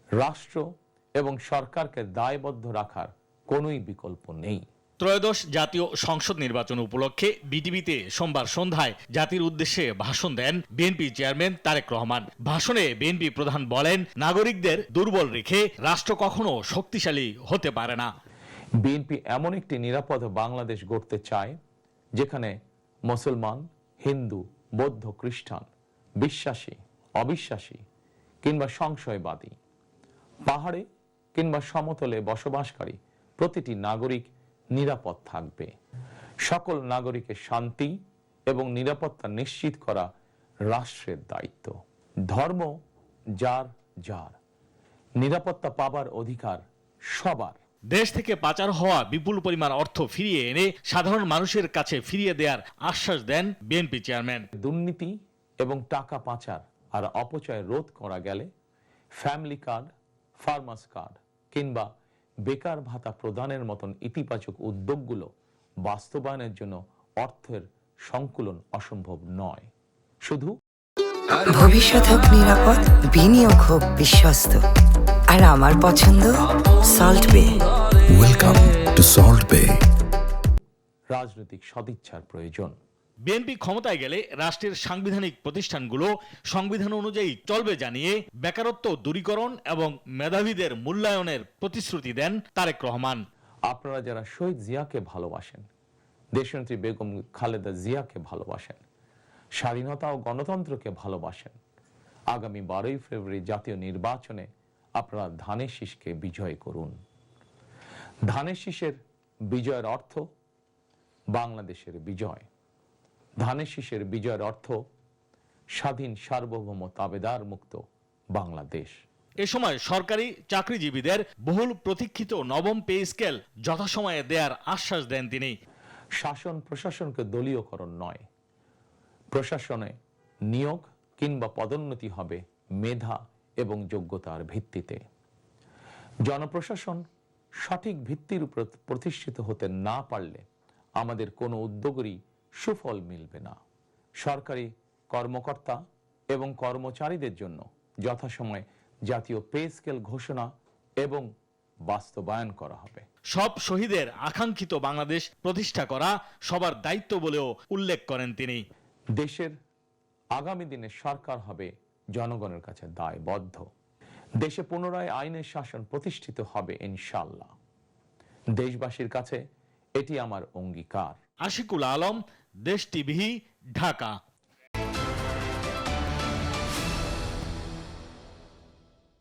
রাষ্ট্র এবং সরকারকে দায়বদ্ধ রাখার কোনোই বিকল্প নেই। ত্রয়োদশ জাতীয় সংসদ নির্বাচন উপলক্ষে বিটিভিতে সোমবার সন্ধ্যায় জাতির উদ্দেশ্যে ভাষণ দেন বিএনপি চেয়ারম্যান তারেক রহমান। ভাষণে বিএনপি প্রধান বলেন, নাগরিকদের দুর্বল রেখে রাষ্ট্র কখনো শক্তিশালী হতে পারে না। বিএনপি এমন একটি নিরাপদ বাংলাদেশ গড়তে চায় যেখানে মুসলমান, হিন্দু, বৌদ্ধ, খ্রিস্টান, বিশ্বাসী, অবিশ্বাসী কিংবা সংশয়বাদী, পাহাড়ে কিংবা সমতলে বসবাসকারী প্রতিটি নাগরিক নিরাপদ থাকবে। সকল নাগরিকের শান্তি এবং নিরাপত্তা নিশ্চিত করা রাষ্ট্রের দায়িত্ব। ধর্ম যার যার, নিরাপত্তা পাবার অধিকার সবার। দেশ থেকে পাচার হওয়া বিপুল পরিমাণ অর্থ ফিরিয়ে এনে সাধারণ মানুষের কাছে ফিরিয়ে দেওয়ার আশ্বাস দেন বিএনপি চেয়ারম্যান। দুর্নীতি এবং টাকা পাচার আর অপচয় রোধ করা গেলে ফ্যামিলি কার্ড, ফার্মার্স কার্ড কিংবা বেকার ভাতা প্রদানের মতন ইতিবাচক উদ্যোগগুলো বাস্তবায়নের জন্য অর্থের সংকুলন অসম্ভব নয়। শুধু ভবিষ্যৎ হোক নিরাপদ, বিনিয়োগ হোক বিশ্বস্ত, আর আমার পছন্দ সল্ট বে। ওয়েলকাম টু সল্ট বে। রাজনৈতিক সদিচ্ছার প্রয়োজন। বিএনপি ক্ষমতায় গেলে রাষ্ট্রের সাংবিধানিক প্রতিষ্ঠানগুলো সংবিধান অনুযায়ী চলবে জানিয়ে বেকারত্ব দূরীকরণ এবং মেধাবীদের মূল্যায়নের প্রতিশ্রুতি দেন তারেক রহমান। আপনারা যারা শহীদ জিয়াকে ভালোবাসেন, দেশনেত্রী বেগম খালেদা জিয়াকে ভালোবাসেন, স্বাধীনতা ও গণতন্ত্রকে ভালোবাসেন, আগামী 12ই ফেব্রুয়ারি জাতীয় নির্বাচনে আপনারা ধানের শীষকে বিজয় করুন। ধানের শীষের বিজয়ের অর্থ বাংলাদেশের বিজয়। ধানের শীষের বিজয়ের অর্থ স্বাধীন, সার্বভৌম, তাবেদার মুক্ত বাংলাদেশ। এ সময় সরকারি চাকরিজীবীদের বহুল প্রতীক্ষিত নবম পে স্কেল যথাসময়ে দেওয়ার আশ্বাস দেন তিনি। শাসন প্রশাসনকে দলীয়করণ নয়, প্রশাসনে নিয়োগ কিংবা পদোন্নতি হবে মেধা এবং যোগ্যতার ভিত্তিতে। জনপ্রশাসন সঠিক ভিত্তির উপর প্রতিষ্ঠিত হতে না পারলে আমাদের কোনো উদ্যোগেরই সুফল মিলবে না। সরকারি কর্মকর্তা এবং কর্মচারীদের জন্য যথাসময়ে জাতীয় পে স্কেল ঘোষণা এবং বাস্তবায়ন করা হবে। সব শহীদের আকাঙ্ক্ষিত বাংলাদেশ প্রতিষ্ঠা করা সবার দায়িত্ব বলেও উল্লেখ করেন তিনি। দেশের আগামী দিনে সরকার হবে জনগণের কাছে দায়বদ্ধ। দেশে পুনরায় আইনের শাসন প্রতিষ্ঠিত হবে ইনশাআল্লাহ। দেশবাসীর কাছে এটি আমার অঙ্গীকার। আশিকুল আলম, দেশ টিভি, ঢাকা।